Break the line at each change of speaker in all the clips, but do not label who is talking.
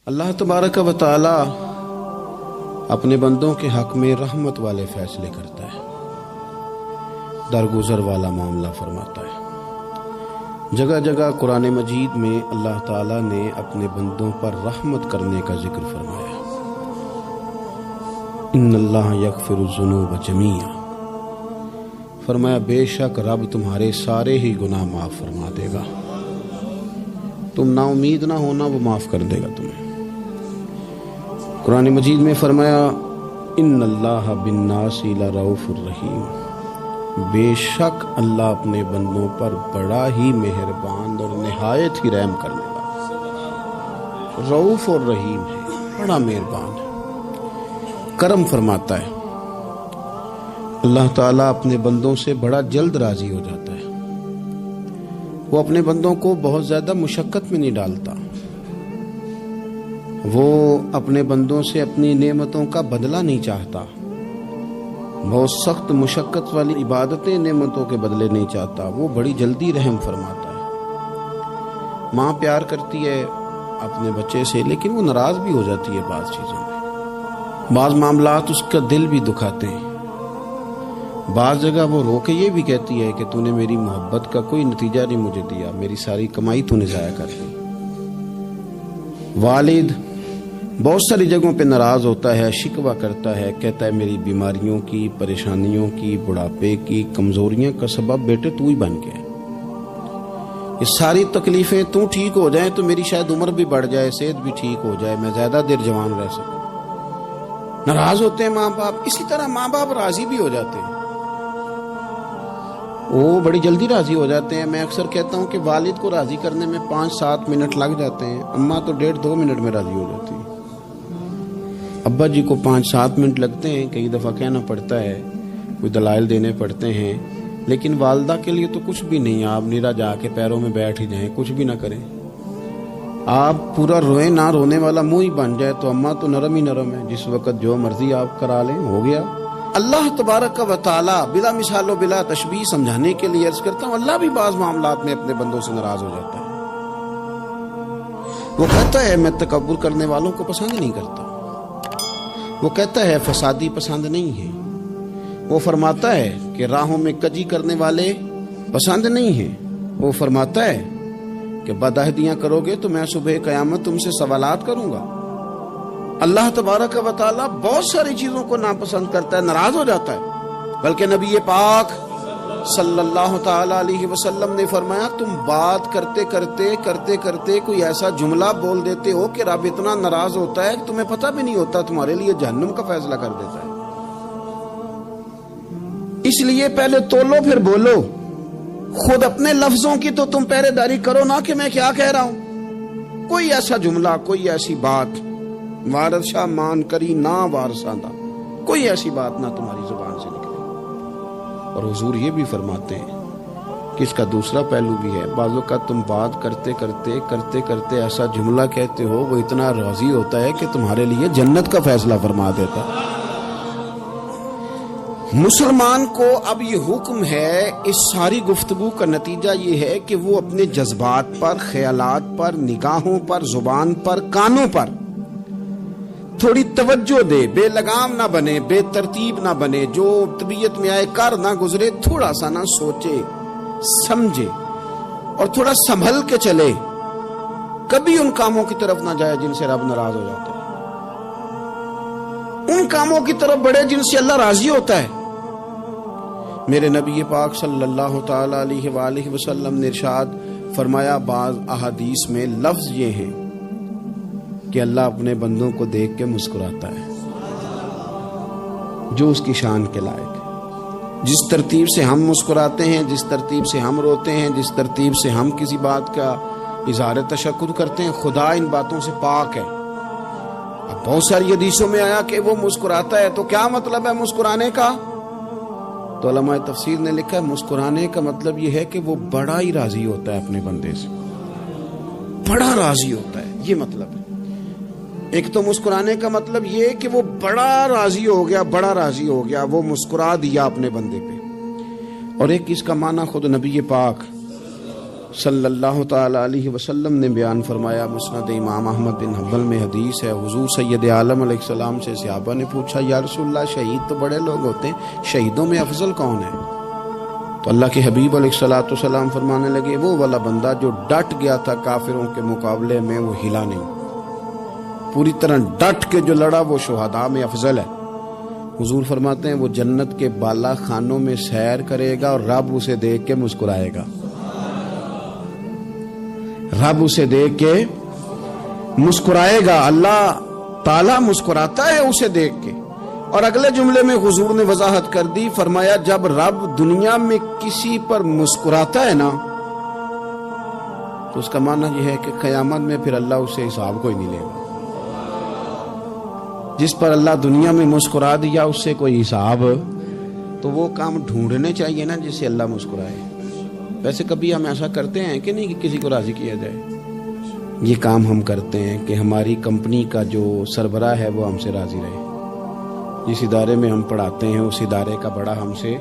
اللہ تبارک و تعالی اپنے بندوں کے حق میں رحمت والے فیصلے کرتا ہے، درگزر والا معاملہ فرماتا ہے۔ جگہ جگہ قرآن مجید میں اللہ تعالی نے اپنے بندوں پر رحمت کرنے کا ذکر فرمایا۔ ان اللہ یغفر الذنوب جمیعا، فرمایا بے شک رب تمہارے سارے ہی گناہ معاف فرما دے گا، تم نا امید نہ ہونا، وہ معاف کر دے گا تمہیں۔ قرآن مجید میں فرمایا ان اللہ بالناس لرؤوف الرحیم، بے شک اللہ اپنے بندوں پر بڑا ہی مہربان اور نہایت ہی رحم کرنے والا، رؤوف اور رحیم ہے، بڑا مہربان ہے، کرم فرماتا ہے۔ اللہ تعالیٰ اپنے بندوں سے بڑا جلد راضی ہو جاتا ہے، وہ اپنے بندوں کو بہت زیادہ مشقت میں نہیں ڈالتا، وہ اپنے بندوں سے اپنی نعمتوں کا بدلہ نہیں چاہتا، بہت سخت مشقت والی عبادتیں نعمتوں کے بدلے نہیں چاہتا، وہ بڑی جلدی رحم فرماتا ہے۔ ماں پیار کرتی ہے اپنے بچے سے، لیکن وہ ناراض بھی ہو جاتی ہے بعض چیزوں میں، بعض معاملات اس کا دل بھی دکھاتے ہیں، بعض جگہ وہ رو کے یہ بھی کہتی ہے کہ تو نے میری محبت کا کوئی نتیجہ نہیں مجھے دیا، میری ساری کمائی تو نے ضائع کر دی۔ والد بہت ساری جگہوں پہ ناراض ہوتا ہے، شکوہ کرتا ہے، کہتا ہے میری بیماریوں کی، پریشانیوں کی، بڑھاپے کی، کمزوریاں کا سبب بیٹے تو ہی بن گیا، یہ ساری تکلیفیں تو ٹھیک ہو جائیں تو میری شاید عمر بھی بڑھ جائے، صحت بھی ٹھیک ہو جائے، میں زیادہ دیر جوان رہ سکوں۔ ناراض ہوتے ہیں ماں باپ، اسی طرح ماں باپ راضی بھی ہو جاتے ہیں، وہ بڑی جلدی راضی ہو جاتے ہیں۔ میں اکثر کہتا ہوں کہ والد کو راضی کرنے میں 5-7 منٹ لگ جاتے ہیں، اماں تو 1.5-2 منٹ میں راضی ہو جاتی ہے۔ ابا جی کو 5-7 منٹ لگتے ہیں، کئی دفعہ کہنا پڑتا ہے، کوئی دلائل دینے پڑتے ہیں، لیکن والدہ کے لیے تو کچھ بھی نہیں، آپ نیرا جا کے پیروں میں بیٹھ ہی جائیں، کچھ بھی نہ کریں، آپ پورا روئیں نہ، رونے والا منہ ہی بن جائے تو اماں تو نرم ہی نرم ہے، جس وقت جو مرضی آپ کرا لیں ہو گیا۔ اللہ تبارک و تعالی بلا مثال و بلا تشبیہ سمجھانے کے لیے عرض کرتا ہوں، اللہ بھی بعض معاملات میں اپنے بندوں سے ناراض ہو جاتا ہے، وہ کہتا ہے میں تکبر کرنے والوں کو پسند نہیں کرتا، وہ کہتا ہے فسادی پسند نہیں ہے، وہ فرماتا ہے کہ راہوں میں کجی کرنے والے پسند نہیں ہیں، وہ فرماتا ہے کہ بدعہدیاں کرو گے تو میں صبح قیامت تم سے سوالات کروں گا۔ اللہ تبارک و تعالیٰ بہت ساری چیزوں کو ناپسند کرتا ہے، ناراض ہو جاتا ہے، بلکہ نبی پاک صلی اللہ تعالی علیہ وسلم نے فرمایا تم بات کرتے کرتے کوئی ایسا جملہ بول دیتے ہو کہ رب اتنا ناراض ہوتا ہے کہ تمہیں پتہ بھی نہیں ہوتا، تمہارے لیے جہنم کا فیصلہ کر دیتا ہے۔ اس لیے پہلے تولو پھر بولو، خود اپنے لفظوں کی تو تم پہرے داری کرو نا کہ میں کیا کہہ رہا ہوں، کوئی ایسا جملہ، کوئی ایسی بات وارث شاہ مان کری نہ وارثاں دا، کوئی ایسی بات نہ تمہاری زبان سے نکلے۔ اور حضور یہ بھی فرماتے ہیں کہ اس کا دوسرا پہلو بھی ہے، بعض اوقات تم بات کرتے ایسا جملہ کہتے ہو وہ اتنا راضی ہوتا ہے کہ تمہارے لیے جنت کا فیصلہ فرما دیتا ہے۔ مسلمان کو اب یہ حکم ہے، اس ساری گفتگو کا نتیجہ یہ ہے کہ وہ اپنے جذبات پر، خیالات پر، نگاہوں پر، زبان پر، کانوں پر تھوڑی توجہ دے، بے لگام نہ بنے، بے ترتیب نہ بنے، جو طبیعت میں آئے کر نہ گزرے، تھوڑا سا نہ سوچے سمجھے اور تھوڑا سنبھل کے چلے، کبھی ان کاموں کی طرف نہ جائے جن سے رب ناراض ہو جاتا ہے، ان کاموں کی طرف بڑھے جن سے اللہ راضی ہوتا ہے۔ میرے نبی پاک صلی اللہ تعالی علیہ وآلہ وسلم نے ارشاد فرمایا، بعض احادیث میں لفظ یہ ہیں کہ اللہ اپنے بندوں کو دیکھ کے مسکراتا ہے، جو اس کی شان کے لائق ہے۔ جس ترتیب سے ہم مسکراتے ہیں، جس ترتیب سے ہم روتے ہیں، جس ترتیب سے ہم کسی بات کا اظہار تشکر کرتے ہیں، خدا ان باتوں سے پاک ہے۔ اب بہت ساری حدیثوں میں آیا کہ وہ مسکراتا ہے، تو کیا مطلب ہے مسکرانے کا؟ تو علماء تفسیر نے لکھا ہے مسکرانے کا مطلب یہ ہے کہ وہ بڑا ہی راضی ہوتا ہے اپنے بندے سے، بڑا راضی ہوتا ہے، یہ مطلب ہے۔ ایک تو مسکرانے کا مطلب یہ کہ وہ بڑا راضی ہو گیا، وہ مسکرا دیا اپنے بندے پہ، اور ایک اس کا معنی خود نبی پاک صلی اللہ تعالی علیہ وسلم نے بیان فرمایا، مسند امام احمد بن حنبل میں حدیث ہے، حضور سید عالم علیہ السلام سے صحابہ نے پوچھا، یا رسول اللہ شہید تو بڑے لوگ ہوتے ہیں، شہیدوں میں افضل کون ہے؟ تو اللہ کے حبیب علیہ السلام فرمانے لگے، وہ والا بندہ جو ڈٹ گیا تھا کافروں کے مقابلے میں، وہ ہلا نہیں، پوری طرح ڈٹ کے جو لڑا وہ شہداء میں افضل ہے۔ حضور فرماتے ہیں وہ جنت کے بالا خانوں میں سیر کرے گا اور رب اسے دیکھ کے مسکرائے گا، رب اسے دیکھ کے مسکرائے گا، اللہ تعالیٰ مسکراتا ہے اسے دیکھ کے۔ اور اگلے جملے میں حضور نے وضاحت کر دی، فرمایا جب رب دنیا میں کسی پر مسکراتا ہے نا تو اس کا معنی یہ ہے کہ قیامت میں پھر اللہ اسے حساب کوئی نہیں لے گا۔ جس پر اللہ دنیا میں مسکرا دیا اس سے کوئی حساب، تو وہ کام ڈھونڈنے چاہیے نا جس سے اللہ مسکرائے۔ ویسے کبھی ہم ایسا کرتے ہیں کہ نہیں کہ کسی کو راضی کیا جائے؟ یہ کام ہم کرتے ہیں کہ ہماری کمپنی کا جو سربراہ ہے وہ ہم سے راضی رہے، جس ادارے میں ہم پڑھاتے ہیں اس ادارے کا بڑا ہم سے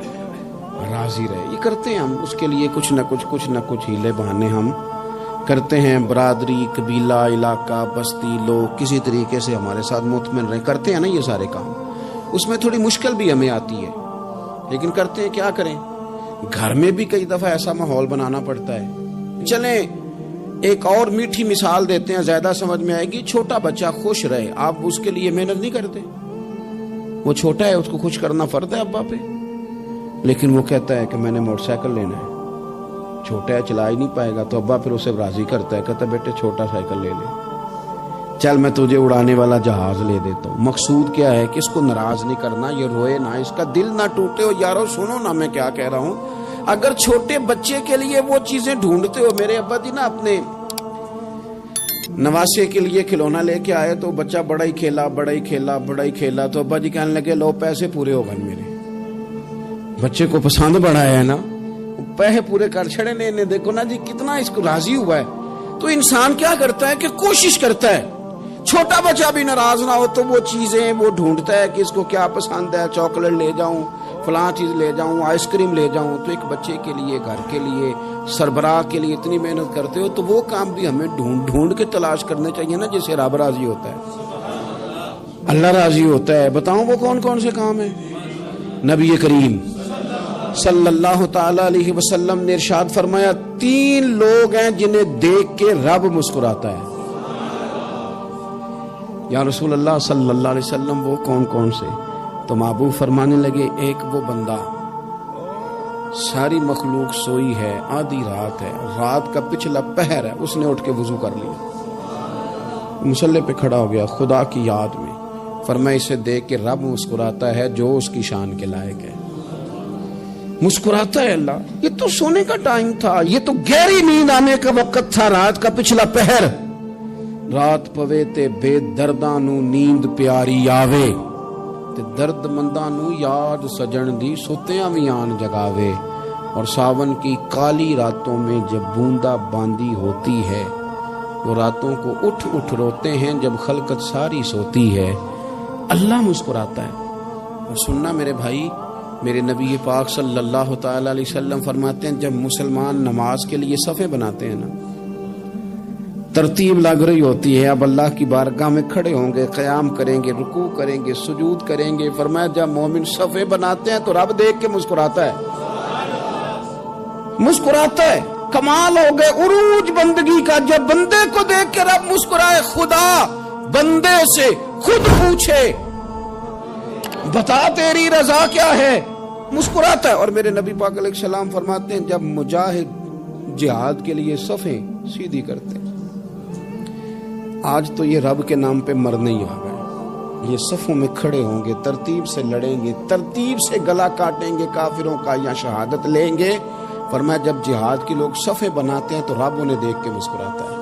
راضی رہے، یہ کرتے ہیں ہم۔ اس کے لیے کچھ نہ کچھ ہیلے بہانے ہم کرتے ہیں، برادری، قبیلہ، علاقہ، بستی، لوگ کسی طریقے سے ہمارے ساتھ مطمئن رہے، کرتے ہیں نا یہ سارے کام۔ اس میں تھوڑی مشکل بھی ہمیں آتی ہے لیکن کرتے ہیں، کیا کریں۔ گھر میں بھی کئی دفعہ ایسا ماحول بنانا پڑتا ہے۔ چلیں ایک اور میٹھی مثال دیتے ہیں، زیادہ سمجھ میں آئے گی۔ چھوٹا بچہ خوش رہے، آپ اس کے لیے محنت نہیں کرتے، وہ چھوٹا ہے، اس کو خوش کرنا فرض ہے ابا پہ، لیکن وہ کہتا ہے کہ میں نے موٹر سائیکل لینا ہے، چھوٹا ہے چلا ہی نہیں پائے گا، تو ابا پھر اسے راضی کرتا ہے، کہتا ہے بیٹے چھوٹا سائیکل لے لے، چل میں تجھے اڑانے والا جہاز لے دیتا ہوں۔ مقصود کیا ہے کہ اس کو ناراض نہیں کرنا، یہ روئے نہ، اس کا دل نہ ٹوٹے۔ ہو یارو سنو نا میں کیا کہہ رہا ہوں، اگر چھوٹے بچے کے لیے وہ چیزیں ڈھونڈتے ہو، میرے ابا جی نا اپنے نواسے کے لیے کھلونا لے کے آئے تو بچہ بڑا ہی کھیلا، تو ابا جی کہنے لگے لو پیسے پورے ہو گئے میرے، بچے کو پسند بڑا ہے نا، پیسے پورے کر چھڑے نے، دیکھو نا جی کتنا اس کو راضی ہوا ہے۔ تو انسان کیا کرتا ہے کہ کوشش کرتا ہے، چھوٹا بچہ بھی ناراض نہ ہو تو وہ چیزیں وہ ڈھونڈتا ہے کہ اس کو کیا پسند ہے، چاکلیٹ لے جاؤں، فلاں چیز لے جاؤں، آئس کریم لے جاؤں۔ تو ایک بچے کے لیے، گھر کے لیے، سربراہ کے لیے اتنی محنت کرتے ہو، تو وہ کام بھی ہمیں ڈھونڈ کے تلاش کرنے چاہیے نا جس سے رب راضی ہوتا ہے، اللہ راضی ہوتا ہے۔ بتاؤں وہ کون سے کام ہیں؟ نبی کریم صلی اللہ تعالی علیہ وسلم نے ارشاد فرمایا، 3 لوگ ہیں جنہیں دیکھ کے رب مسکراتا ہے۔ یا رسول اللہ صلی اللہ علیہ وسلم وہ کون سے؟ تو محبوب فرمانے لگے، ایک وہ بندہ ساری مخلوق سوئی ہے، آدھی رات ہے، رات کا پچھلا پہر ہے، اس نے اٹھ کے وضو کر لیا، مصلی پہ کھڑا ہو گیا خدا کی یاد میں، فرمایا اسے دیکھ کے رب مسکراتا ہے جو اس کی شان کے لائق ہے، مسکراتا ہے اللہ۔ یہ تو سونے کا ٹائم تھا، یہ تو گہری نیند آنے کا وقت تھا، رات کا پچھلا پہر، رات پوے تے بے درداں نو نیند پیاری آوے، تے درد منداں نو یاد سجن دی ستیاں وی آن جگاوے، اور ساون کی کالی راتوں میں جب بوندا باندی ہوتی ہے، وہ راتوں کو اٹھ روتے ہیں جب خلقت ساری سوتی ہے، اللہ مسکراتا ہے۔ اور سننا میرے بھائی، میرے نبی پاک صلی اللہ تعالی علیہ وسلم فرماتے ہیں جب مسلمان نماز کے لیے صفیں بناتے ہیں نا، ترتیب لگ رہی ہوتی ہے، اب اللہ کی بارگاہ میں کھڑے ہوں گے، قیام کریں گے، رکوع کریں گے، سجود کریں گے، فرمایا جب مومن صفیں بناتے ہیں تو رب دیکھ کے مسکراتا ہے، مسکراتا ہے۔ کمال ہو گئے عروج بندگی کا، جب بندے کو دیکھ کے رب مسکرائے، خدا بندے سے خود پوچھے بتا تیری رضا کیا ہے، مسکراتا ہے۔ اور میرے نبی پاک علیہ السلام فرماتے ہیں جب مجاہد جہاد کے لیے صفیں سیدھی کرتے ہیں، آج تو یہ رب کے نام پہ مرنے ہی آ گئے، یہ صفوں میں کھڑے ہوں گے، ترتیب سے لڑیں گے، ترتیب سے گلا کاٹیں گے کافروں کا یا شہادت لیں گے۔ فرمایا جب جہاد کے لوگ صفیں بناتے ہیں تو رب انہیں دیکھ کے مسکراتا ہے۔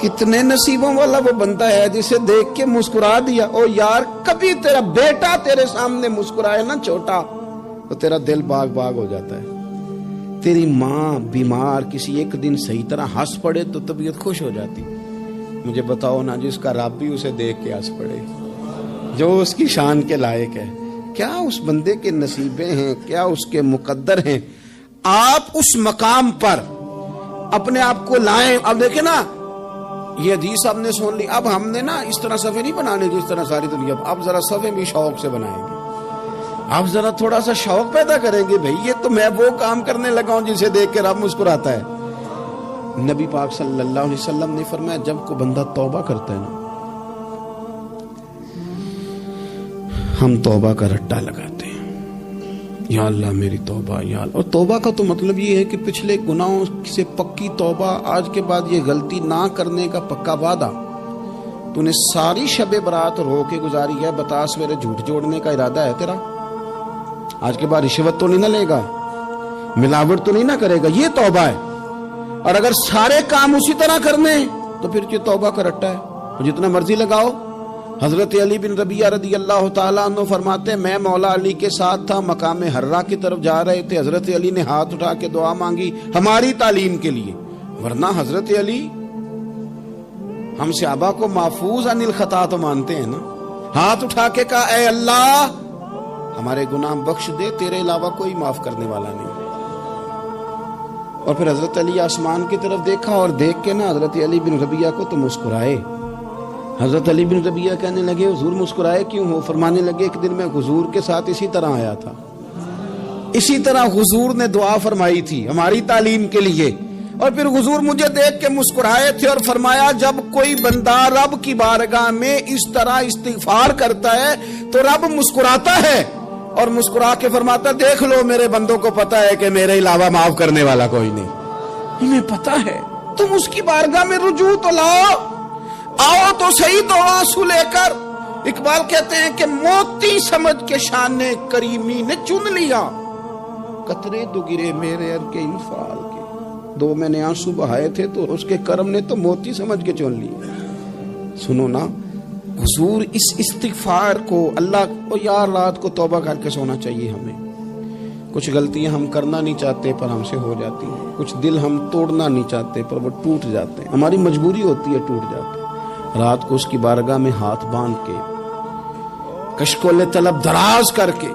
کتنے نصیبوں والا وہ بندہ ہے جسے دیکھ کے مسکرا دیا۔ او یار کبھی تیرا بیٹا تیرے سامنے مسکرائے نا چھوٹا تو تیرا دل باغ ہو جاتا ہے۔ تیری ماں بیمار کسی ایک دن صحیح طرح ہنس پڑے تو طبیعت خوش ہو جاتی۔ مجھے بتاؤ نا جس کا رب بھی اسے دیکھ کے ہنس پڑے، جو اس کی شان کے لائق ہے، کیا اس بندے کے نصیبیں ہیں، کیا اس کے مقدر ہیں۔ آپ اس مقام پر اپنے آپ کو لائیں. اب دیکھیں نا یہ حدیث ہم نے سن لی, اب ہم نے نا اس طرح صفحے نہیں بنانے جس طرح ساری دنیا, اب ذرا صفحے بھی شوق سے بنائیں گے. اب ذرا تھوڑا سا شوق پیدا کریں گے, بھئی یہ تو میں وہ کام کرنے لگا ہوں جسے دیکھ کے رب مسکراتا ہے. نبی پاک صلی اللہ علیہ وسلم نے فرمایا جب کوئی بندہ توبہ کرتا ہے نا, ہم توبہ کا رٹا لگاتے ہیں, یا اللہ میری توبہ یا اللہ. اور توبہ کا تو مطلب یہ ہے کہ پچھلے گناہوں سے پکی توبہ, آج کے بعد یہ غلطی نہ کرنے کا پکا وعدہ. تو نے ساری شب برات رو کے گزاری ہے, بتا سویرے جھوٹ جوڑنے کا ارادہ ہے تیرا, آج کے بعد رشوت تو نہیں نہ لے گا, ملاوٹ تو نہیں نہ کرے گا, یہ توبہ ہے. اور اگر سارے کام اسی طرح کرنے تو پھر یہ توبہ کا رٹا ہے, جتنا مرضی لگاؤ. حضرت علی بن ربیعہ رضی اللہ تعالیٰ عنہ فرماتے ہیں میں مولا علی کے ساتھ تھا, مقام حرہ کی طرف جا رہے تھے, حضرت علی نے ہاتھ اٹھا کے دعا مانگی ہماری تعلیم کے لیے, ورنہ حضرت علی ہم صحابہ کو محفوظ عن الخطا تو مانتے ہیں نا. ہاتھ اٹھا کے کہا اے اللہ ہمارے گناہ بخش دے, تیرے علاوہ کوئی معاف کرنے والا نہیں. اور پھر حضرت علی آسمان کی طرف دیکھا اور دیکھ کے نا حضرت علی بن ربیعہ کو تو مسکرائے. حضرت علی بن ربیعہ کہنے لگے حضور مسکرائے کیوں ہو؟ فرمانے لگے ایک دن میں حضور کے ساتھ اسی طرح آیا تھا, اسی طرح حضور نے دعا فرمائی تھی ہماری تعلیم کے لیے, اور پھر حضور مجھے دیکھ کے مسکرائے تھے اور فرمایا جب کوئی بندہ رب کی بارگاہ میں اس طرح استغفار کرتا ہے تو رب مسکراتا ہے, اور مسکرا کے فرماتا دیکھ لو میرے بندوں کو پتا ہے کہ میرے علاوہ معاف کرنے والا کوئی نہیں, انہیں پتا ہے, تم اس کی بارگاہ میں رجوع تو لاؤ, آؤ تو صحیح تو آنسو لے کر. اقبال کہتے ہیں کہ موتی سمجھ کے شان کریمی نے چن لیا, قطرے تو گرے میرے ار کے انفال کے, دو میں نے آنسو بہائے تھے تو اس کے کرم نے تو موتی سمجھ کے چن لیا. سنو نا حضور اس استغفار کو, اللہ کو یار رات کو توبہ کر کے سونا چاہیے ہمیں. کچھ غلطیاں ہم کرنا نہیں چاہتے پر ہم سے ہو جاتی ہیں, کچھ دل ہم توڑنا نہیں چاہتے پر وہ ٹوٹ جاتے ہیں, ہماری مجبوری ہوتی ہے ٹوٹ جاتے ہیں. رات کو اس کی بارگاہ میں ہاتھ باندھ کے کشکول طلب دراز کر کے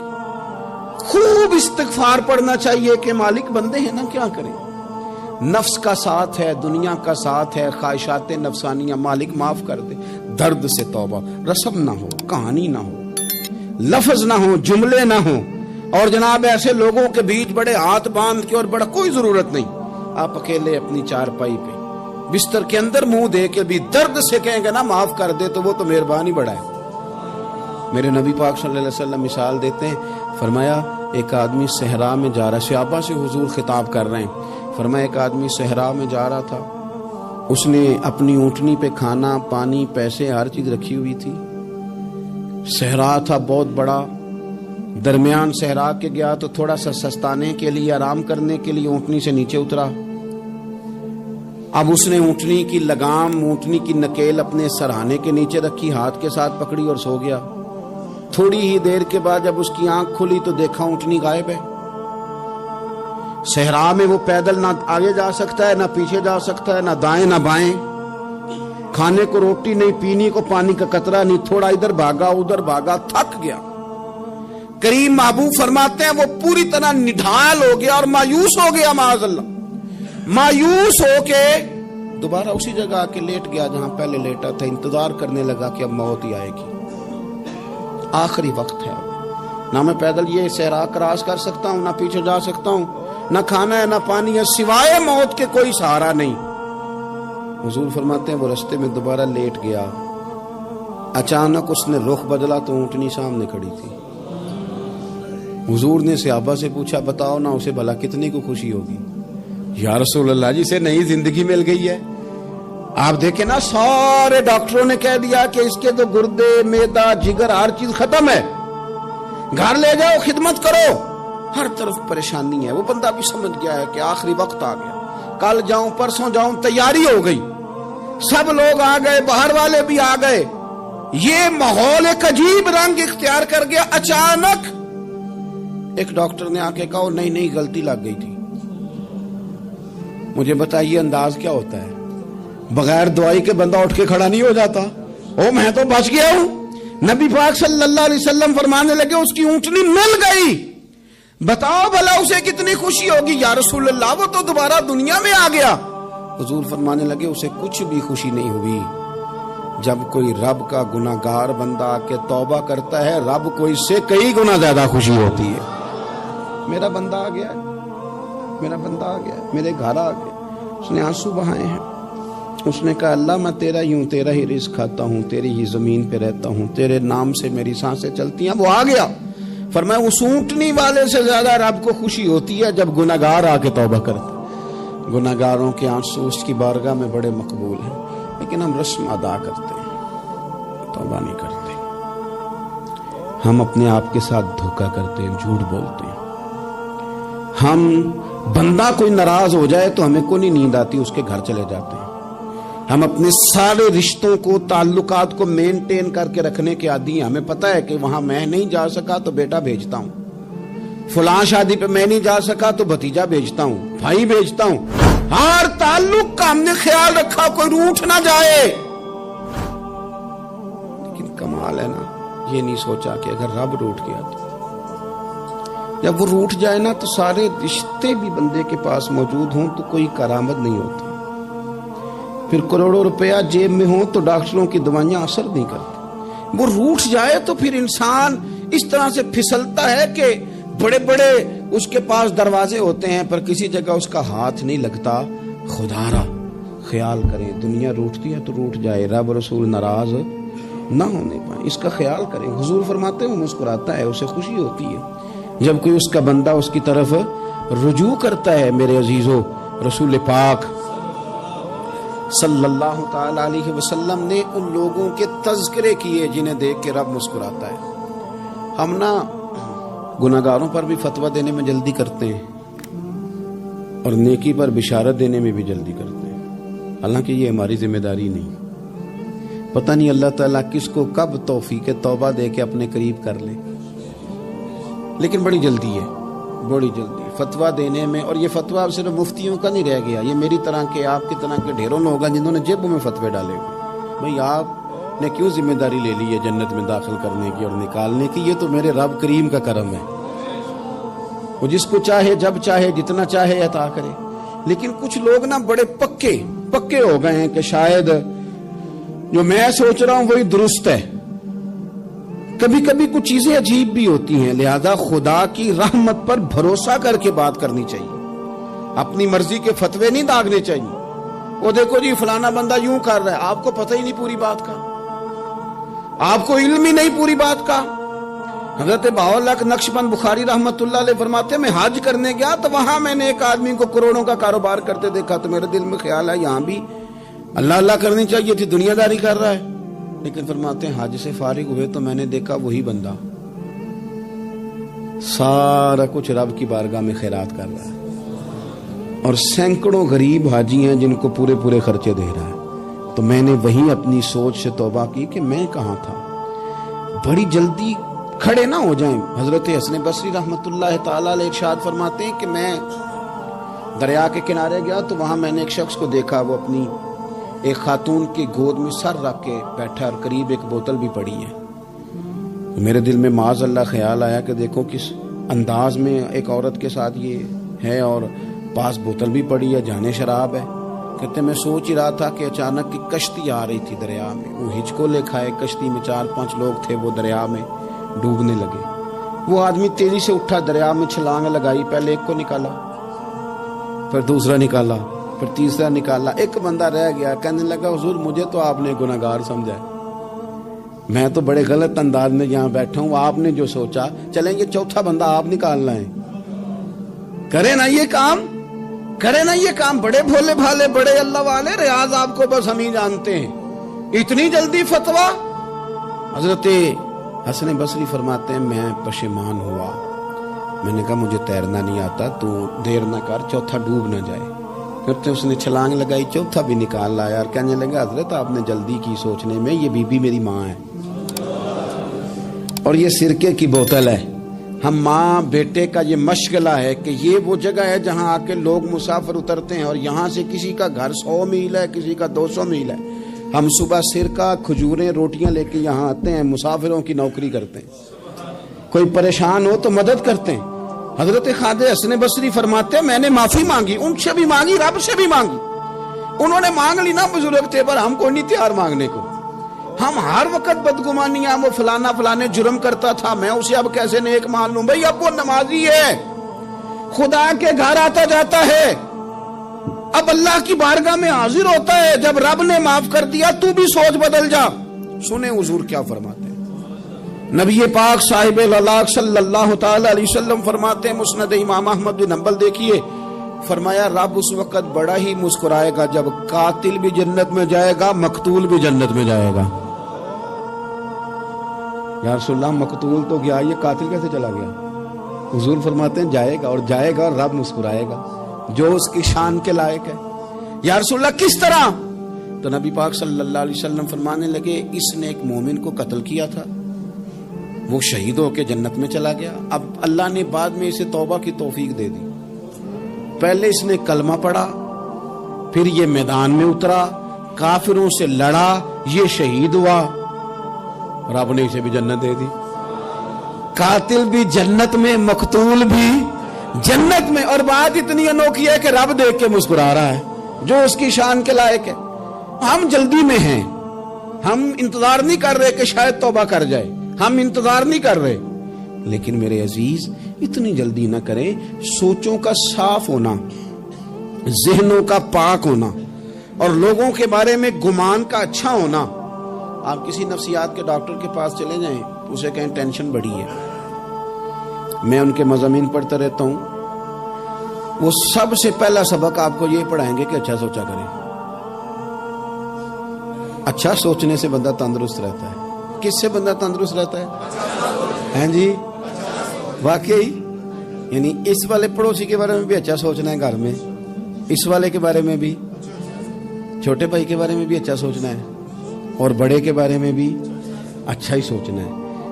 خوب استغفار پڑھنا چاہیے کہ مالک بندے ہیں نا کیا کریں, نفس کا ساتھ ہے, دنیا کا ساتھ ہے, خواہشات نفسانیہ, مالک معاف کر دے. درد سے توبہ, رسم نہ ہو, کہانی نہ ہو, لفظ نہ ہو, جملے نہ ہو, اور جناب ایسے لوگوں کے بیچ بڑے ہاتھ باندھ کے, اور بڑا کوئی ضرورت نہیں, آپ اکیلے اپنی چارپائی پہ بستر کے اندر منہ دے کے بھی درد سے کہیں گے نا معاف کر دے تو وہ تو مہربانی بڑا ہے. میرے نبی پاک صلی اللہ علیہ وسلم مثال دیتے ہیں, فرمایا ایک آدمی صحرا میں جا رہا, صحابہ سے حضور خطاب کر رہے ہیں, فرمایا ایک آدمی صحرا میں جا رہا تھا, اس نے اپنی اونٹنی پہ کھانا پانی پیسے ہر چیز رکھی ہوئی تھی, صحرا تھا بہت بڑا, درمیان صحرا کے گیا تو تھوڑا سا سستانے کے لیے آرام کرنے کے لیے اونٹنی سے نیچے اترا. اب اس نے اونٹنی کی لگام, اونٹنی کی نکیل اپنے سرہانے کے نیچے رکھی, ہاتھ کے ساتھ پکڑی اور سو گیا. تھوڑی ہی دیر کے بعد جب اس کی آنکھ کھلی تو دیکھا اونٹنی غائب ہے. صحرا میں وہ پیدل نہ آگے جا سکتا ہے, نہ پیچھے جا سکتا ہے, نہ دائیں نہ بائیں, کھانے کو روٹی نہیں, پینے کو پانی کا قطرہ نہیں, تھوڑا ادھر بھاگا ادھر بھاگا, تھک گیا. کریم محبوب فرماتے ہیں وہ پوری طرح نڈھال ہو گیا اور مایوس ہو گیا, معاذ اللہ, مایوس ہو کے دوبارہ اسی جگہ آ کے لیٹ گیا جہاں پہلے لیٹا تھا. انتظار کرنے لگا کہ اب موت ہی آئے گی, آخری وقت ہے, نہ میں پیدل یہ صحرا کراس کر سکتا ہوں, نہ پیچھے جا سکتا ہوں, نہ کھانا ہے نہ پانی ہے, سوائے موت کے کوئی سہارا نہیں. حضور فرماتے ہیں وہ رستے میں دوبارہ لیٹ گیا, اچانک اس نے رخ بدلا تو اونٹنی سامنے کھڑی تھی. حضور نے صحابہ سے پوچھا بتاؤ نا اسے بھلا کتنے کو خوشی ہوگی؟ یا رسول اللہ جسے نئی زندگی مل گئی ہے. آپ دیکھیں نا سارے ڈاکٹروں نے کہہ دیا کہ اس کے تو گردے معدہ جگر ہر چیز ختم ہے, گھر لے جاؤ خدمت کرو, ہر طرف پریشانی ہے. وہ بندہ بھی سمجھ گیا ہے کہ آخری وقت آ گیا, کل جاؤں پرسوں جاؤں, تیاری ہو گئی, سب لوگ آ گئے, باہر والے بھی آ گئے, یہ ماحول ایک عجیب رنگ اختیار کر گیا. اچانک ایک ڈاکٹر نے آ کے کہا نہیں غلطی لگ گئی تھی. مجھے بتائیے انداز کیا ہوتا ہے؟ بغیر دوائی کے بندہ اٹھ کے کھڑا نہیں ہو جاتا. او میں تو بچ گیا ہوں. نبی پاک صلی اللہ علیہ وسلم فرمانے لگے اس کی اونٹنی مل گئی, بتاؤ بھلا اسے کتنی خوشی ہوگی. یا رسول اللہ وہ تو دوبارہ دنیا میں آ گیا. حضور فرمانے لگے اسے کچھ بھی خوشی نہیں ہوئی جب کوئی رب کا گناہگار بندہ آ کے توبہ کرتا ہے، رب کو اس سے کئی گنا زیادہ خوشی ہوتی ہے۔ میرا بندہ آ گیا، میرا بندہ آ گیا، میرے گھر آ گیا، اس نے آنسو بہائے ہیں، اس نے کہا اللہ میں تیرا ہی ہوں، تیرا ہی رزق کھاتا ہوں، تیری ہی زمین پہ رہتا ہوں، تیرے نام سے میری سانسیں چلتی ہیں۔ وہ آ گیا، فرمایا اس اونٹنی والے سے زیادہ رب کو خوشی ہوتی ہے جب گناہگار آ کے توبہ کرتا۔ گناہگاروں کے آنسو اس کی بارگاہ میں بڑے مقبول ہیں، لیکن ہم رسم ادا کرتے ہیں، توبہ نہیں کرتے۔ ہم اپنے آپ کے ساتھ دھوکہ کرتے ہیں، جھوٹ بولتے ہیں۔ ہم بندہ کوئی ناراض ہو جائے تو ہمیں کوئی نیند آتی، اس کے گھر چلے جاتے ہیں۔ ہم اپنے سارے رشتوں کو، تعلقات کو مینٹین کر کے رکھنے کے عادی ہیں۔ ہمیں پتہ ہے کہ وہاں میں نہیں جا سکا تو بیٹا بھیجتا ہوں، فلاں شادی پہ میں نہیں جا سکا تو بھتیجا بھیجتا ہوں، بھائی بھیجتا ہوں۔ ہر تعلق کا ہم نے خیال رکھا کوئی روٹھ نہ جائے، لیکن کمال ہے نا، یہ نہیں سوچا کہ اگر رب روٹھ گیا تو جب وہ روٹھ جائے نا تو سارے رشتے بھی بندے کے پاس موجود ہوں تو کوئی کرامت نہیں ہوتی، پھر کروڑوں روپیہ جیب میں ہوں تو ڈاکٹروں کی دوائیاں اثر نہیں کرتی۔ وہ روٹھ جائے تو پھر انسان اس طرح سے پھسلتا ہے کہ بڑے بڑے اس کے پاس دروازے ہوتے ہیں پر کسی جگہ اس کا ہاتھ نہیں لگتا۔ خدا را خیال کریں، دنیا روٹتی ہے تو روٹ جائے، رب رسول ناراض نہ ہونے پائیں، اس کا خیال کریں۔ حضور فرماتے ہیں وہ مسکراتا ہے، اسے خوشی ہوتی ہے جب کوئی اس کا بندہ اس کی طرف رجوع کرتا ہے۔ میرے عزیزو، رسول پاک صلی اللہ تعالی علیہ وسلم نے ان لوگوں کے تذکرے کیے جنہیں دیکھ کے رب مسکراتا ہے۔ ہم نا گناہگاروں پر بھی فتویٰ دینے میں جلدی کرتے ہیں اور نیکی پر بشارت دینے میں بھی جلدی کرتے ہیں، حالانکہ یہ ہماری ذمہ داری نہیں۔ پتہ نہیں اللہ تعالیٰ کس کو کب توفیق توبہ دے کے اپنے قریب کر لے، لیکن بڑی جلدی ہے، بڑی جلدی فتویٰ دینے میں۔ اور یہ فتویٰ اب صرف مفتیوں کا نہیں رہ گیا، یہ میری طرح کے، آپ کی طرح کے ڈھیروں لوگ ہیں جنہوں نے جیبوں میں فتوے ڈالے ہوئے۔ بھئی آپ نے کیوں ذمہ داری لے لی ہے جنت میں داخل کرنے کی اور نکالنے کی؟ یہ تو میرے رب کریم کا کرم ہے، وہ جس کو چاہے جب چاہے جتنا چاہے عطا کرے۔ لیکن کچھ لوگ نا بڑے پکے ہو گئے ہیں کہ شاید جو میں سوچ رہا ہوں وہی درست ہے۔ کبھی کبھی کچھ چیزیں عجیب بھی ہوتی ہیں، لہذا خدا کی رحمت پر بھروسہ کر کے بات کرنی چاہیے، اپنی مرضی کے فتوے نہیں داغنے چاہیے۔ وہ دیکھو جی فلانا بندہ یوں کر رہا ہے، آپ کو پتہ ہی نہیں پوری بات کا، آپ کو علم ہی نہیں پوری بات کا۔ حضرت بہاءاللہ نقشبند بخاری رحمت اللہ علیہ فرماتے ہیں میں حج کرنے گیا تو وہاں میں نے ایک آدمی کو کروڑوں کا کاروبار کرتے دیکھا تو میرے دل میں خیال ہے یہاں بھی اللہ اللہ کرنی چاہیے تھی، دنیا داری کر رہا ہے۔ لیکن فرماتے ہیں حج سے فارغ ہوئے تو میں نے دیکھا وہی بندہ سارا کچھ رب کی بارگاہ میں خیرات کر رہا ہے، اور سینکڑوں غریب حاجی ہیں جن کو پورے خرچے دے رہا ہے۔ تو میں نے وہیں اپنی سوچ سے توبہ کی کہ میں کہاں تھا۔ بڑی جلدی کھڑے نہ ہو جائیں۔ حضرت حسن بصری رحمت اللہ تعالی علیہ ارشاد فرماتے ہیں کہ میں دریا کے کنارے گیا تو وہاں میں نے ایک شخص کو دیکھا، وہ اپنی ایک خاتون کی گود میں سر رکھ کے بیٹھا اور قریب ایک بوتل بھی پڑی ہے۔ میرے دل میں معاذ اللہ خیال آیا کہ دیکھو کس انداز میں ایک عورت کے ساتھ یہ ہے، اور پاس بوتل بھی پڑی ہے، جانے شراب ہے۔ کہتے میں سوچ ہی رہا تھا کہ اچانک کی کشتی آ رہی تھی دریا میں، وہ ہچکو لے کھائے، کشتی میں 4-5 لوگ تھے، وہ دریا میں ڈوبنے لگے۔ وہ آدمی تیزی سے اٹھا، دریا میں چھلانگ لگائی، پہلے ایک کو نکالا، پھر دوسرا نکالا، پھر تیسرا نکالا، ایک بندہ رہ گیا۔ کہنے لگا حضور مجھے تو آپ نے گناہگار سمجھا ہے، میں تو بڑے غلط انداز میں یہاں بیٹھا ہوں، آپ نے جو سوچا چلیں گے چوتھا بندہ آپ نکالنا ہے، کرے نا یہ کام، کرے نا یہ کام۔ بڑے بھولے بھالے، بڑے اللہ والے، ریاض آپ کو بس ہم ہی جانتے ہیں، اتنی جلدی فتویٰ۔ حضرت حسن بصری فرماتے ہیں میں پشیمان ہوا، میں نے کہا مجھے تیرنا نہیں آتا، تو دیر نہ کر، چوتھا ڈوب نہ جائے۔ پھر اس نے چھلانگ لگائی، چوتھا بھی نکال لایا، اور کہنے لگا حضرت آپ نے جلدی کی سوچنے میں، یہ بی بی میری ماں ہے اور یہ سرکے کی بوتل ہے۔ ہم ماں بیٹے کا یہ مشغلہ ہے کہ یہ وہ جگہ ہے جہاں آ کے لوگ مسافر اترتے ہیں، اور یہاں سے کسی کا گھر 100 میل ہے، کسی کا 200 میل ہے۔ ہم صبح سرکہ، کھجوریں، روٹیاں لے کے یہاں آتے ہیں، مسافروں کی نوکری کرتے ہیں، کوئی پریشان ہو تو مدد کرتے ہیں۔ حضرت خواجہ حسن بصری فرماتے ہیں میں نے معافی مانگی، ان سے بھی مانگی، رب سے بھی مانگی، انہوں نے مانگ لی نا بزرگ تھے پر ہم کو نہیں تیار مانگنے کو. ہم ہر وقت بدگمانیاں وہ فلانا فلانے جرم کرتا تھا میں اسے اب کیسے نیک مان لوں. بھائی اب وہ نمازی ہے, خدا کے گھر آتا جاتا ہے, اب اللہ کی بارگاہ میں حاضر ہوتا ہے. جب رب نے معاف کر دیا تو بھی سوچ بدل جا. سنیں حضور کیا فرماتے ہیں. نبی پاک صاحب الاخلاق صلی اللہ تعالی علیہ وسلم فرماتے ہیں, مسند امام احمد بن حنبل دیکھیے, فرمایا رب اس وقت بڑا ہی مسکرائے گا جب قاتل بھی جنت میں جائے گا, مقتول بھی جنت میں جائے گا. یا رسول اللہ مقتول تو گیا, یہ قاتل کیسے چلا گیا؟ حضور فرماتے ہیں جائے گا, اور جائے گا اور رب مسکرائے گا جو اس کی شان کے لائق ہے. یا رسول اللہ کس طرح؟ تو نبی پاک صلی اللہ علیہ وسلم فرمانے لگے اس نے ایک مومن کو قتل کیا تھا, وہ شہید ہو کے جنت میں چلا گیا. اب اللہ نے بعد میں اسے توبہ کی توفیق دے دی. پہلے اس نے کلمہ پڑھا, پھر یہ میدان میں اترا, کافروں سے لڑا, یہ شہید ہوا, رب نے اسے بھی جنت دے دی. قاتل بھی جنت میں, مقتول بھی جنت میں. اور بات اتنی انوکھی ہے کہ رب دیکھ کے مسکرا رہا ہے جو اس کی شان کے لائق ہے. ہم جلدی میں ہیں, ہم انتظار نہیں کر رہے کہ شاید توبہ کر جائے, ہم انتظار نہیں کر رہے. لیکن میرے عزیز اتنی جلدی نہ کریں. سوچوں کا صاف ہونا, ذہنوں کا پاک ہونا, اور لوگوں کے بارے میں گمان کا اچھا ہونا. آپ کسی نفسیات کے ڈاکٹر کے پاس چلے جائیں, اسے کہیں ٹینشن بڑی ہے, میں ان کے مضامین پڑھتا رہتا ہوں, وہ سب سے پہلا سبق آپ کو یہ پڑھائیں گے کہ اچھا سوچا کریں. اچھا سوچنے سے بندہ تندرست رہتا ہے. کس سے بندہ تندرست رہتا ہے؟ ہیں جی واقعی. یعنی اس والے پڑوسی کے بارے میں بھی اچھا سوچنا ہے گھر میں, اس والے کے بارے میں بھی, چھوٹے بھائی کے بارے میں بھی اچھا سوچنا ہے, اور بڑے کے بارے میں بھی اچھا ہی سوچنا ہے.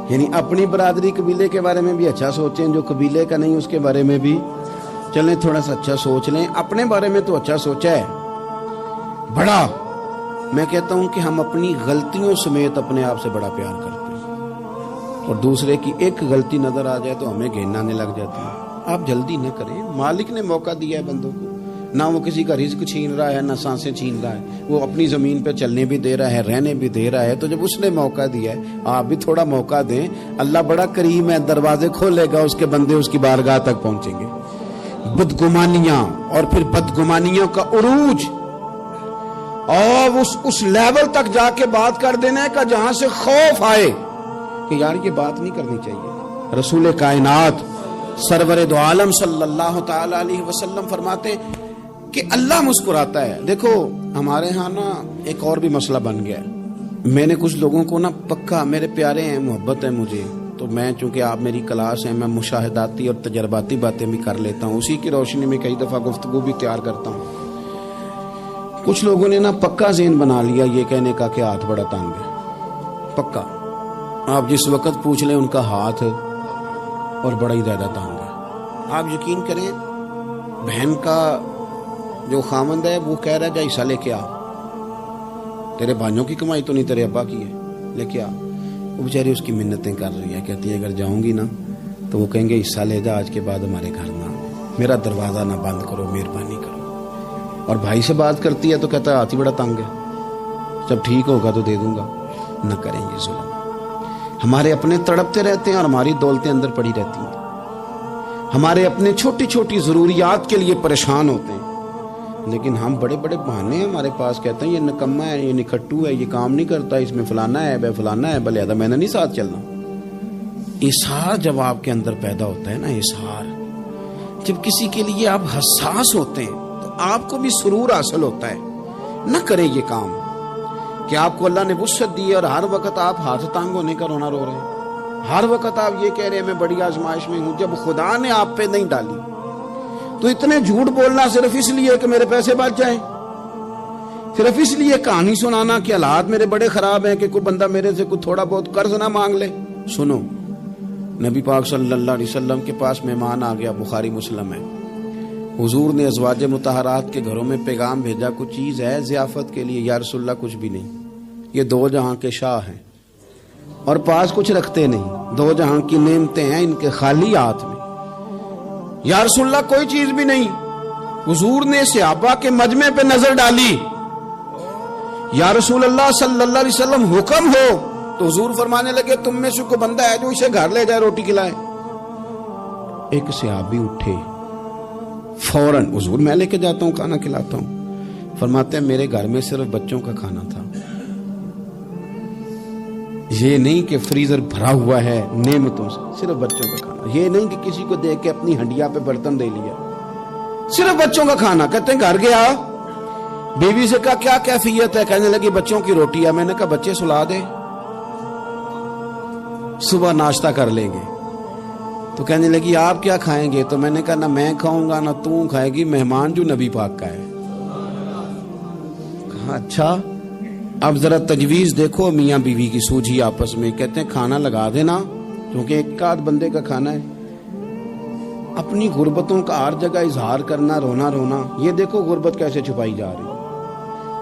یعنی اپنی برادری قبیلے کے بارے میں بھی اچھا سوچیں, جو قبیلے کا نہیں اس کے بارے میں بھی چلیں تھوڑا سا اچھا سوچ لیں. اپنے بارے میں تو اچھا سوچا ہے بڑا. میں کہتا ہوں کہ ہم اپنی غلطیوں سمیت اپنے آپ سے بڑا پیار کرتے ہیں, اور دوسرے کی ایک غلطی نظر آ جائے تو ہمیں گھن آنے لگ جاتی ہے. آپ جلدی نہ کریں. مالک نے موقع دیا ہے بندوں کو, نہ وہ کسی کا رزق چھین رہا ہے, نہ سانسیں چھین رہا ہے, وہ اپنی زمین پہ چلنے بھی دے رہا ہے, رہنے بھی دے رہا ہے. تو جب اس نے موقع دیا ہے آپ بھی تھوڑا موقع دیں. اللہ بڑا کریم ہے, دروازے کھولے گا, اس کے بندے اس کی بارگاہ تک پہنچیں گے. بدگمانیاں اور پھر بدگمانیوں کا عروج, اور اس لیول تک جا کے بات کر دینا ہے کہ جہاں سے خوف آئے کہ یار یہ بات نہیں کرنی چاہیے. رسول کائنات سرور دو عالم صلی اللہ تعالی علیہ وسلم فرماتے ہیں کہ اللہ مسکراتا ہے. دیکھو ہمارے ہاں نا ایک اور بھی مسئلہ بن گیا ہے. میں نے کچھ لوگوں کو نا پکا, میرے پیارے ہیں, محبت ہے مجھے, تو میں چونکہ آپ میری کلاس ہیں, میں مشاہداتی اور تجرباتی باتیں بھی کر لیتا ہوں, اسی کی روشنی میں کئی دفعہ گفتگو بھی تیار کرتا ہوں. کچھ لوگوں نے نا پکا ذہن بنا لیا یہ کہنے کا کہ ہاتھ بڑا تنگ ہے. پکا آپ جس وقت پوچھ لیں ان کا ہاتھ اور بڑا ہی زیادہ تنگ ہے. آپ یقین کریں بہن کا جو خامند ہے وہ کہہ رہا ہے جا حصہ لے کے آ, تیرے بھائیوں کی کمائی تو نہیں, تیرے ابا کی ہے, لے کے آ. وہ بیچاری اس کی منتیں کر رہی ہیں, کہتی ہے اگر جاؤں گی نا تو وہ کہیں گے حصہ لے جا, آج کے بعد ہمارے گھر نہ, میرا دروازہ نہ بند کرو, مہربانی کرو. اور بھائی سے بات کرتی ہے تو کہتا ہے ہاتھ ہی بڑا تنگ ہے, جب ٹھیک ہوگا تو دے دوں گا. نہ کریں یہ ظلم. ہمارے اپنے تڑپتے رہتے ہیں اور ہماری دولتیں اندر پڑی رہتی ہیں. ہمارے اپنے چھوٹی چھوٹی ضروریات کے لیے پریشان ہوتے ہیں, لیکن ہم بڑے بڑے بہانے ہیں ہمارے پاس. کہتے ہیں یہ نکما ہے, یہ نکھٹو ہے, یہ کام نہیں کرتا, اس میں فلانا ہے, بے فلانا ہے, بلے میں نے نہیں ساتھ چلنا. اظہار جب آپ کے اندر پیدا ہوتا ہے نا, اظہار جب کسی کے لیے آپ حساس ہوتے ہیں تو آپ کو بھی سرور حاصل ہوتا ہے. نہ کریں یہ کام کہ آپ کو اللہ نے وسعت دی اور ہر وقت آپ ہاتھ تانگ ہونے کا رونا رو رہے ہیں, ہر وقت آپ یہ کہہ رہے ہیں میں بڑی آزمائش میں ہوں, جب خدا نے آپ پہ نہیں ڈالی. تو اتنے جھوٹ بولنا صرف اس لیے کہ میرے پیسے بچ جائیں, صرف اس لیے کہانی سنانا کہ حالات میرے بڑے خراب ہیں کہ کوئی بندہ میرے سے کوئی تھوڑا بہت قرض نہ مانگ لے. سنو, نبی پاک صلی اللہ علیہ وسلم کے پاس مہمان آ گیا, بخاری مسلم ہے. حضور نے ازواج مطہرات کے گھروں میں پیغام بھیجا, کچھ چیز ہے ضیافت کے لیے. یا رسول اللہ کچھ بھی نہیں, یہ دو جہاں کے شاہ ہیں اور پاس کچھ رکھتے نہیں, دو جہاں کی نعمتیں ہیں ان کے خالی ہاتھ میں. یا رسول اللہ کوئی چیز بھی نہیں. حضور نے صحابہ کے مجمع پہ نظر ڈالی, یا رسول اللہ صلی اللہ علیہ وسلم حکم ہو، تو حضور فرمانے لگے تم میں سے کوئی بندہ ہے جو اسے گھر لے جائے روٹی کھلائے؟ ایک صحابی اٹھے فوراً، حضور میں لے کے جاتا ہوں کھانا کھلاتا ہوں۔ فرماتے ہیں میرے گھر میں صرف بچوں کا کھانا تھا، یہ نہیں کہ فریزر بھرا ہوا ہے نعمتوں سے، صرف بچوں کا کھانا، یہ نہیں کہ کسی کو دیکھ کے اپنی ہنڈیا پہ برتن دے لیا، صرف بچوں کا کھانا۔ کہتے ہیں گھر گیا، بیوی سے کہا کیا کیفیت ہے؟ کہنے لگی بچوں کی روٹی ہے۔ میں نے کہا بچے سلا دے، صبح ناشتہ کر لیں گے۔ تو کہنے لگی آپ کیا کھائیں گے؟ تو میں نے کہا نہ میں کھاؤں گا نہ تو کھائے گی، مہمان جو نبی پاک کا ہے۔ کہا اچھا، اب ذرا تجویز دیکھو میاں بیوی کی سوجھی آپس میں۔ کہتے ہیں کھانا لگا دینا، کیونکہ ایک آدھ بندے کا کھانا ہے۔ اپنی غربتوں کا ہر جگہ اظہار کرنا، رونا رونا، یہ دیکھو غربت کیسے چھپائی جا رہی۔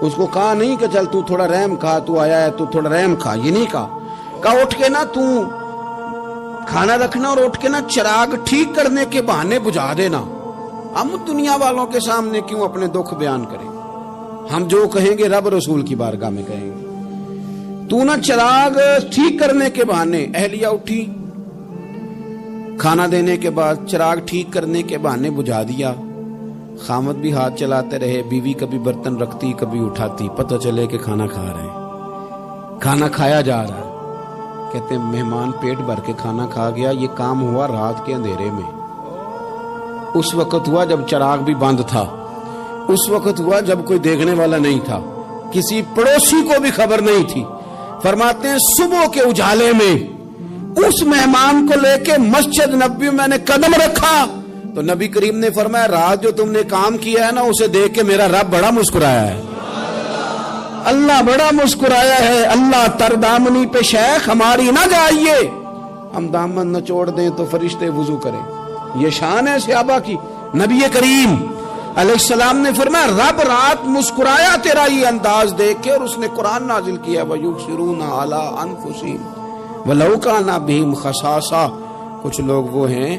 اس کو کہا نہیں کہ چل تو تھوڑا رحم کھا، تو آیا ہے تو تھوڑا رحم کھا، یہ نہیں کہا اٹھ کے نا تو کھانا رکھنا اور اٹھ کے نا چراغ ٹھیک کرنے کے بہانے بجھا دینا۔ ہم دنیا والوں کے سامنے کیوں اپنے دکھ بیان کریں؟ ہم جو کہیں گے رب رسول کی بارگاہ میں کہیں گے۔ تو نا چراغ ٹھیک کرنے کے بہانے، اہلیہ اٹھی کھانا دینے کے بعد چراغ ٹھیک کرنے کے بہانے بجھا دیا۔ خامد بھی ہاتھ چلاتے رہے، بیوی کبھی برتن رکھتی کبھی اٹھاتی، پتہ چلے کہ کھانا کھا رہے، کھانا کھایا جا رہا ہے۔ کہتے ہیں مہمان پیٹ بھر کے کھانا کھا گیا۔ یہ کام ہوا رات کے اندھیرے میں، اس وقت ہوا جب چراغ بھی بند تھا، اس وقت ہوا جب کوئی دیکھنے والا نہیں تھا، کسی پڑوسی کو بھی خبر نہیں تھی۔ فرماتے ہیں صبح کے اجالے میں اس مہمان کو لے کے مسجد نبوی میں نے قدم رکھا تو نبی کریم نے فرمایا رات جو تم نے کام کیا ہے نا اسے دیکھ کے میرا رب بڑا مسکرایا ہے، اللہ بڑا مسکرایا ہے۔ اللہ تر دامنی پہ شیخ ہماری نہ جائیے، ہم دامن نہ چھوڑ دیں تو فرشتے وضو کریں۔ یہ شان ہے صحابہ کی۔ نبی کریم علیہ السلام نے فرمایا رب رات مسکرایا تیرا یہ انداز دیکھ کے، اور اس نے قرآن نازل کیا وَيُبْصِرُونَ عَلَىٰ أَنفُسِهِمْ وَلَوْ كَانَ بِهِمْ خَصَاصَةٌ۔ کچھ لوگ وہ ہیں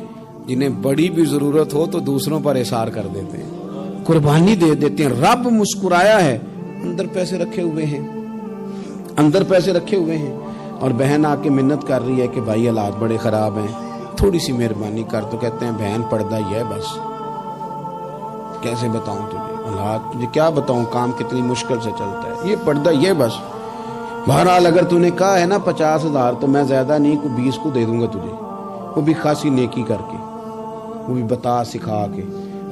جنہیں بڑی بھی ضرورت ہو تو دوسروں پر اثار کر دیتے ہیں، قربانی دے دیتے ہیں۔ رب مسکرایا ہے، اندر پیسے رکھے ہوئے ہیں، اندر پیسے رکھے ہوئے ہیں، اور بہن آ کے منت کر رہی ہے کہ بھائی حالات بڑے خراب ہیں، تھوڑی سی مہربانی کر۔ تو کہتے ہیں بہن پردہ یہ ہے بس، کیسے بتاؤں تجھے حالات، تجھے کیا بتاؤں کام کتنی مشکل سے چلتا ہے، یہ پردہ یہ بس۔ بہرحال اگر تو نے کہا ہے نا 50,000 تو میں زیادہ نہیں کو 20 کو دے دوں گا تجھے، وہ بھی خاصی نیکی کر کے، وہ بھی بتا سکھا کے۔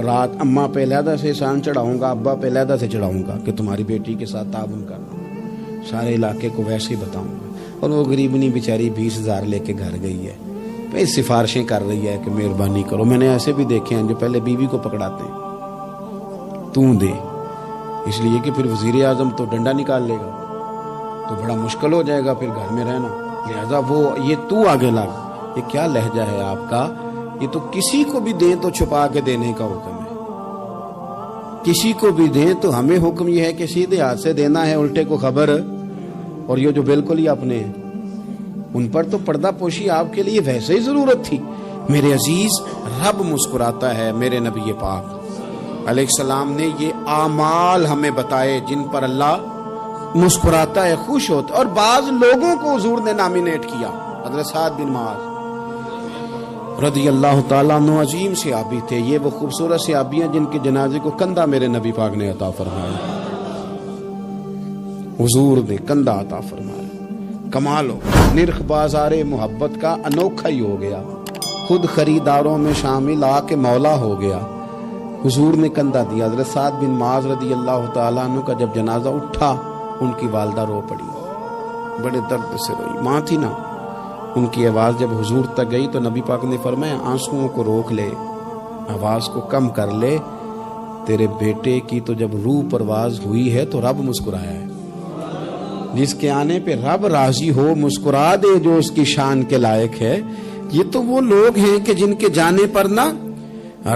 رات اماں پہ علیحدہ سے احسان چڑھاؤں گا، ابا پہ علیحدہ سے چڑھاؤں گا کہ تمہاری بیٹی کے ساتھ تعاون کرنا، سارے علاقے کو ویسے ہی بتاؤں گا۔ اور وہ غریبنی بیچاری 20,000 لے کے گھر گئی ہے، پھر سفارشیں کر رہی ہے کہ مہربانی کرو۔ میں نے ایسے بھی دیکھے ہیں جو پہلے بیوی کو پکڑاتے ہیں تو دے، اس لیے کہ پھر وزیر اعظم تو ڈنڈا نکال لے گا تو بڑا مشکل ہو جائے گا پھر گھر میں رہنا، لہذا وہ یہ تو آگے لگ۔ یہ کیا لہجہ ہے آپ کا؟ یہ تو کسی کو بھی دیں تو چھپا کے دینے کا حکم ہے، کسی کو بھی دیں تو ہمیں حکم یہ ہے کہ سیدھے ہاتھ سے دینا ہے، الٹے کو خبر۔ اور یہ جو بالکل ہی اپنے ہیں ان پر تو پردہ پوشی آپ کے لیے ویسے ہی ضرورت تھی۔ میرے عزیز رب مسکراتا ہے۔ میرے نبی پاک علیہ السلام نے یہ اعمال ہمیں بتائے جن پر اللہ مسکراتا ہے، خوش ہوتا ہے۔ اور بعض لوگوں کو حضور نے نامینیٹ کیا، حضرت سعد بن معاذ رضی اللہ تعالیٰ عنہ عظیم صحابی تھے۔ یہ وہ خوبصورت صحابی ہیں جن کے جنازے کو کندھا میرے نبی پاک نے عطا فرمایا، حضور نے کندھا عطا فرمایا۔ کمال ہو، نرخ بازار محبت کا انوکھا ہی ہو گیا، خود خریداروں میں شامل آ کے مولا ہو گیا۔ حضور نے کندھا دیا۔ حضرت سعد بن معاذ رضی اللہ تعالیٰ عنہ کا جب جنازہ اٹھا، ان کی والدہ رو پڑی، بڑے درد سے روئی، ماں تھی نا۔ ان کی آواز جب حضور تک گئی تو نبی پاک نے فرمایا آنسوؤں کو روک لے، آواز کو کم کر لے، تیرے بیٹے کی تو جب روح پرواز ہوئی ہے تو رب مسکرایا ہے۔ جس کے آنے پہ رب راضی ہو مسکرا دے جو اس کی شان کے لائق ہے۔ یہ تو وہ لوگ ہیں کہ جن کے جانے پر نا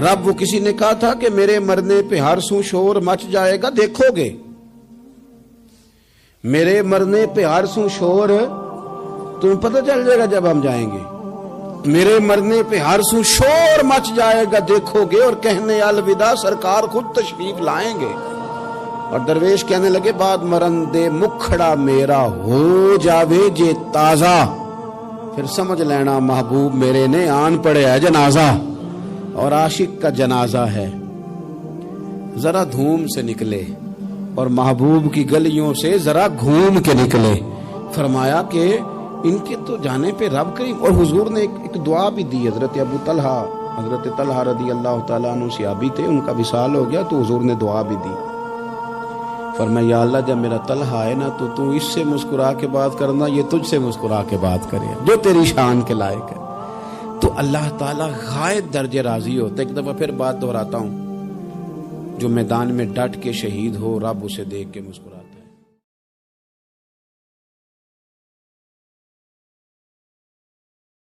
رب، وہ کسی نے کہا تھا کہ میرے مرنے پہ ہر سو شور مچ جائے گا، دیکھو گے میرے مرنے پہ ہر سو شور، تمہیں پتہ چل جائے گا جب ہم جائیں گے، میرے مرنے پہ ہر سو شور مچ جائے گا دیکھو گے، اور کہنے الوداع سرکار خود تشریف لائیں گے۔ اور درویش کہنے لگے بعد مرندے مکھڑا میرا ہو جاوے جے تازہ، پھر سمجھ لینا محبوب میرے نے آن پڑے ہے جنازہ، اور عاشق کا جنازہ ہے۔ ذرا دھوم سے نکلے اور محبوب کی گلیوں سے ذرا گھوم کے نکلے۔ فرمایا کہ ان کے تو جانے پہ رب کریم، اور حضور نے ایک دعا بھی دی۔ حضرت ابو طلحہ، حضرت طلحہ رضی اللہ تعالیٰ عنہ صحابی تھے، ان کا وصال ہو گیا تو حضور نے دعا بھی دی۔ فرمایا یا اللہ جب میرا طلحہ ہے نا تو اس سے مسکرا کے بات کرنا، یہ تجھ سے مسکرا کے بات کرے جو تیری شان کے لائق ہے۔ تو اللہ تعالیٰ غائب درجے راضی ہوتا ہے۔ ایک دفعہ پھر بات دہراتا ہوں، جو میدان میں ڈٹ کے شہید ہو رب اسے دیکھ کے مسکراتا ہے۔